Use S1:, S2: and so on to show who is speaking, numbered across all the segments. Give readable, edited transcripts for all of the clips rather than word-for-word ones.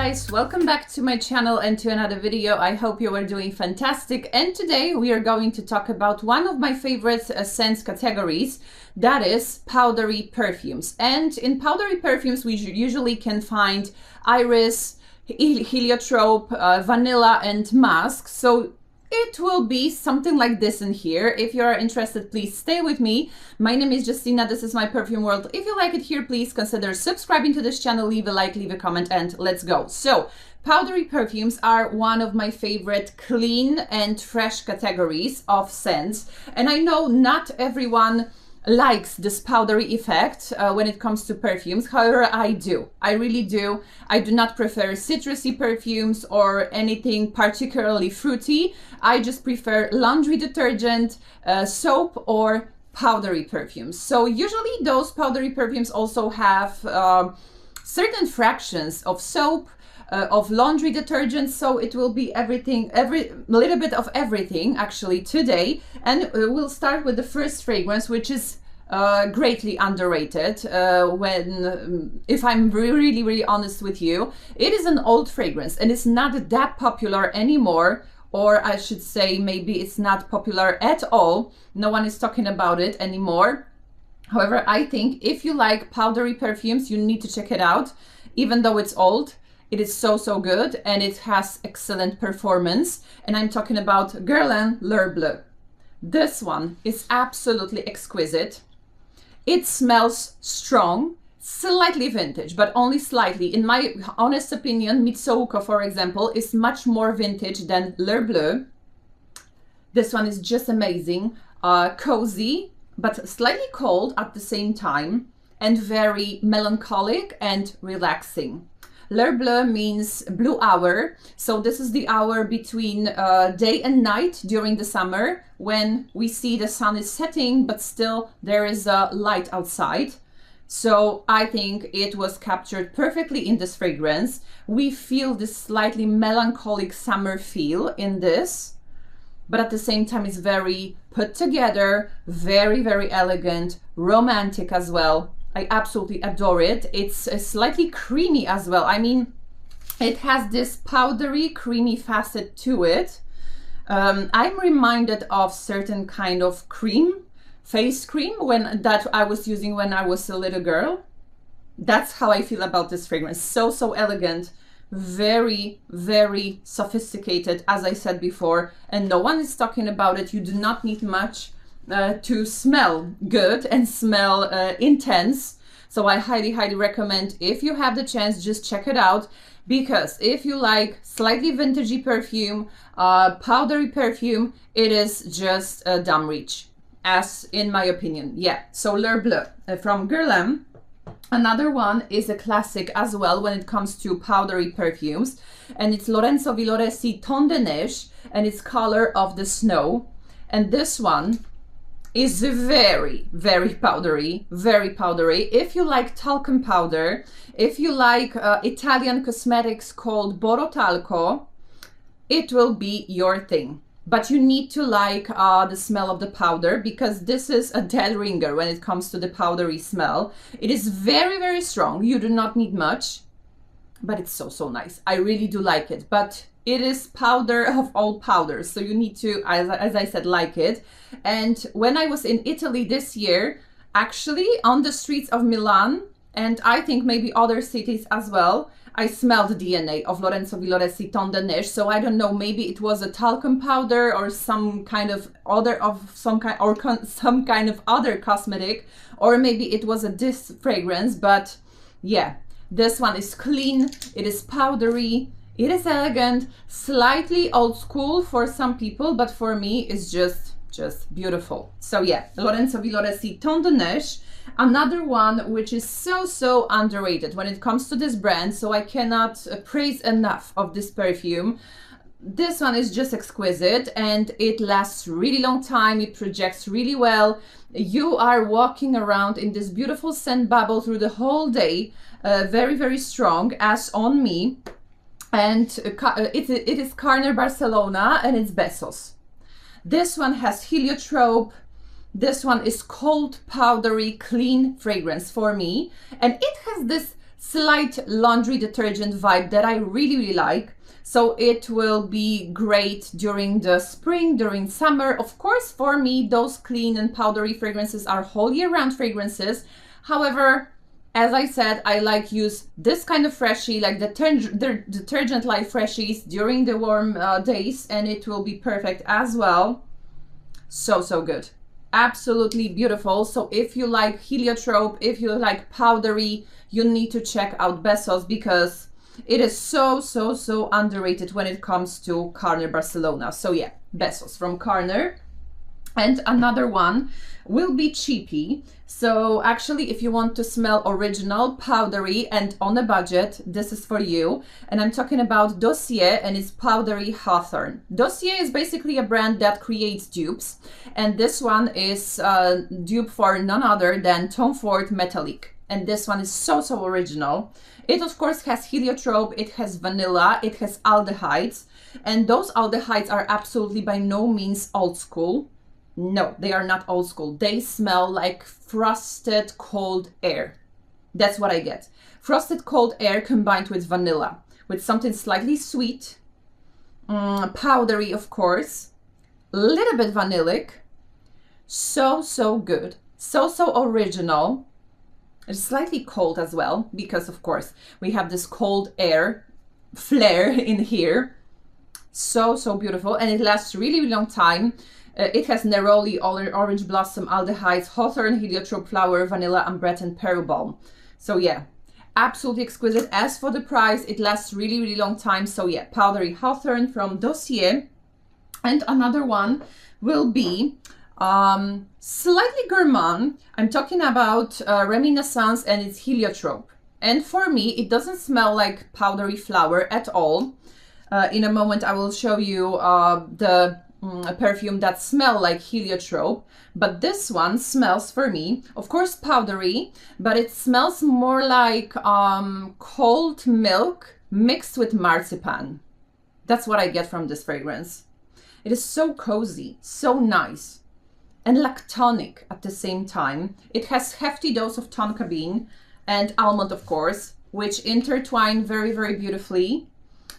S1: guys, welcome back to my channel and to another video. I hope you are doing fantastic, and today we are going to talk about one of my favorite scents categories, that is powdery perfumes. And in powdery perfumes we usually can find iris, heliotrope, vanilla and musk. So it will be something like this in here. If you are interested, please stay with me. My name is Justina, this is my perfume world. If you like it here, please consider subscribing to this channel, leave a like, leave a comment, and let's go. So powdery perfumes are one of my favorite clean and fresh categories of scents, and I know not everyone likes this powdery effect when it comes to perfumes. However, I do. I really do. I do not prefer citrusy perfumes or anything particularly fruity. I just prefer laundry detergent, soap, or powdery perfumes. So usually those powdery perfumes also have certain fractions of soap, of laundry detergent, so it will be everything, little bit of everything actually today. And we'll start with the first fragrance, which is greatly underrated. If I'm really honest with you, it is an old fragrance and it's not that popular anymore, or I should say maybe it's not popular at all. No one is talking about it anymore. However, I think if you like powdery perfumes, you need to check it out. Even though it's old, it is so good and it has excellent performance. And I'm talking about Guerlain Lur Blue. This one is absolutely exquisite. It smells strong, slightly vintage, but only slightly. In my honest opinion, MissPotocky, for example, is much more vintage than Lur Blue. This one is just amazing, cozy, but slightly cold at the same time, and very melancholic and relaxing. Lur Bleu means blue hour, so this is the hour between day and night during the summer, when we see the sun is setting but still there is a light outside. So I think it was captured perfectly in this fragrance. We feel this slightly melancholic summer feel in this, but at the same time it's very put together, very elegant, romantic as well. I absolutely adore it. It's slightly creamy as well. I mean, it has this powdery, creamy facet to it. I'm reminded of certain kind of cream, face cream, that I was using when I was a little girl. That's how I feel about this fragrance. So elegant, very sophisticated, as I said before, and no one is talking about it. You do not need much to smell good and smell intense. So I highly recommend, if you have the chance, just check it out, because if you like slightly vintagey perfume, powdery perfume, it is just a dumb reach, as in my opinion. Yeah, so Lur Bleu from Guerlain. Another one is a classic as well when it comes to powdery perfumes, and it's Lorenzo Villoresi Tondenza, and it's Color of the Snow. And this one is very powdery, If you like talcum powder, if you like Italian cosmetics called Borotalco, it will be your thing. But you need to like the smell of the powder, because this is a dead ringer when it comes to the powdery smell. It is very strong. You do not need much, but it's so nice. I really do like it, but it is powder of all powders, so you need to, as I said, like it. And when I was in Italy this year, actually on the streets of Milan, and I think maybe other cities as well, I smelled the DNA of Lorenzo Villoresi Tondenza. So I don't know, maybe it was a talcum powder or some kind of other some kind of other cosmetic, or maybe it was this fragrance. But yeah, this one is clean, it is powdery, it is elegant, slightly old school for some people, but for me it's just beautiful. So yeah, Lorenzo Villoresi Tondenza. Another one which is so underrated when it comes to this brand, so I cannot praise enough of this perfume. This one is just exquisite and it lasts really long time. It projects really well. You are walking around in this beautiful scent bubble through the whole day, very strong, as on me. And it is Cartier Barcelona, and it's Besos. This one has heliotrope. This one is cold, powdery, clean fragrance for me, and it has this slight laundry detergent vibe that I really, really like. So it will be great during the spring, during summer. Of course, for me, those clean and powdery fragrances are whole year round fragrances. However, as I said, I like use this kind of freshie, like the detergent-like freshies during the warm days, and it will be perfect as well. So, so good. Absolutely beautiful. So if you like heliotrope, if you like powdery, you need to check out Besos, because it is so, so, so underrated when it comes to Cartier Barcelona. So yeah, Besos from Carner. And another one will be cheapy. So actually, if you want to smell original, powdery, and on a budget, this is for you. And I'm talking about Dossier, and it's Powdery Hawthorne. Dossier is basically a brand that creates dupes. And this one is dupe for none other than Tom Ford Metallic. And this one is so, so original. It of course has heliotrope, it has vanilla, it has aldehydes. And those aldehydes are absolutely by no means old school. No, they are not old school. They smell like frosted cold air. That's what I get. Frosted cold air combined with vanilla, with something slightly sweet, powdery of course, a little bit vanillic. So, so good. So, so original. It's slightly cold as well, because of course we have this cold air flare in here. So, so beautiful. And it lasts really, really long time. It has neroli, orange blossom, aldehydes, hawthorn, heliotrope flower, vanilla, ambrette, and peru balm. So yeah, absolutely exquisite. As for the price, it lasts really, really long time. So yeah, powdery hawthorn from Dossier. And another one will be slightly gourmand. I'm talking about Reminiscence and its heliotrope. And for me, it doesn't smell like powdery flower at all. In a moment, I will show you a perfume that smells like heliotrope, but this one smells for me, of course, powdery, but it smells more like cold milk mixed with marzipan. That's what I get from this fragrance. It is so cozy, so nice, and lactonic at the same time. It has hefty dose of tonka bean and almond, of course, which intertwine very, very beautifully.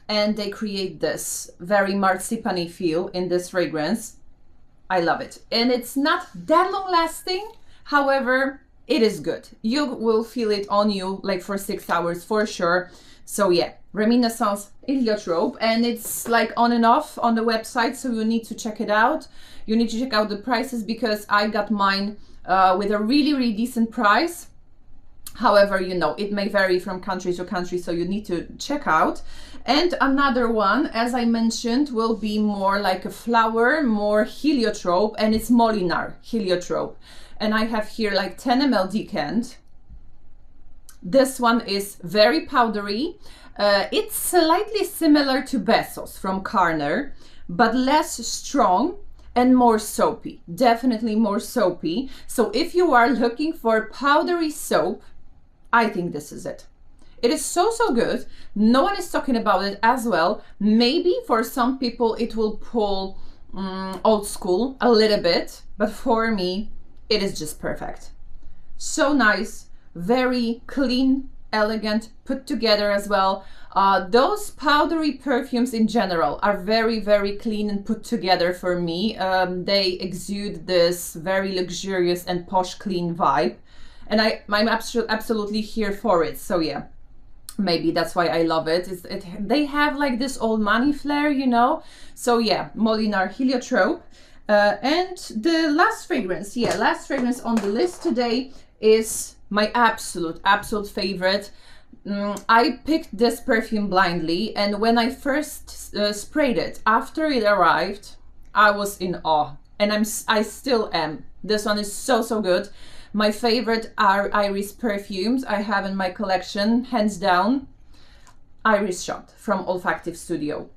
S1: And they create this very marzipan-y feel in this fragrance. I love it. And it's not that long lasting. However, it is good. You will feel it on you like for 6 hours for sure. So yeah, Reminiscence Heliotrope. And it's like on and off on the website. So you need to check it out. You need to check out the prices, because I got mine with a really, really decent price. However, you know, it may vary from country to country, so you need to check out. And another one, as I mentioned, will be more like a flower, more heliotrope, and it's Molinard Heliotrope. And I have here like 10 ml decant. This one is very powdery. It's slightly similar to Besos from Carner, but less strong and more soapy, definitely more soapy. So if you are looking for powdery soap, I think this is it. It is so, so good. No one is talking about it as well. Maybe for some people it will pull old school a little bit, but for me, it is just perfect. So nice, very clean, elegant, put together as well. Those powdery perfumes in general are very, very clean and put together for me. They exude this very luxurious and posh, clean vibe. And I'm absolutely here for it. So yeah, maybe that's why I love it. They have like this old money flair, you know. So yeah, Molinard Heliotrope. And the last fragrance, yeah, last fragrance on the list today is my absolute favorite. I picked this perfume blindly, and when I first sprayed it, after it arrived, I was in awe, and I still am. This one is so, so good. My favorite are Iris perfumes I have in my collection, hands down. Iris Shot from Olfactive Studio.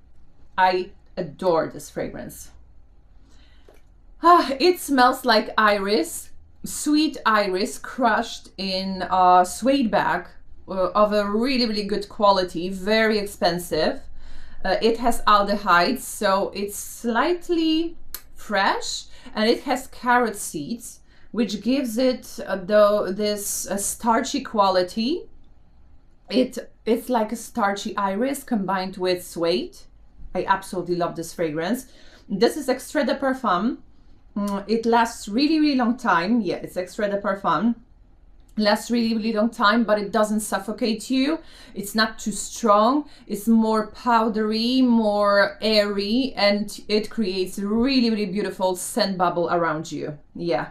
S1: I adore this fragrance. It smells like iris, sweet iris crushed in a suede bag of a really, really good quality, very expensive. It has aldehydes, so it's slightly fresh, and it has carrot seeds, which gives it this starchy quality. It's like a starchy iris combined with suede. I absolutely love this fragrance. This is Extrait de Parfum. It lasts really long time. Yeah, it's Extrait de Parfum. Lasts really long time, but it doesn't suffocate you. It's not too strong. It's more powdery, more airy, and it creates a really beautiful scent bubble around you. Yeah,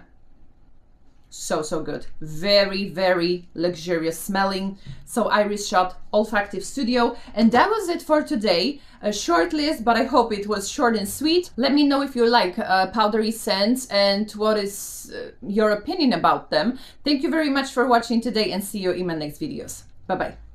S1: so good. Very luxurious smelling. So Iris Shot Olfactive Studio. And that was it for today. A short list, but I hope it was short and sweet. Let me know if you like powdery scents and what is your opinion about them. Thank you very much for watching today, and see you in my next videos. Bye bye.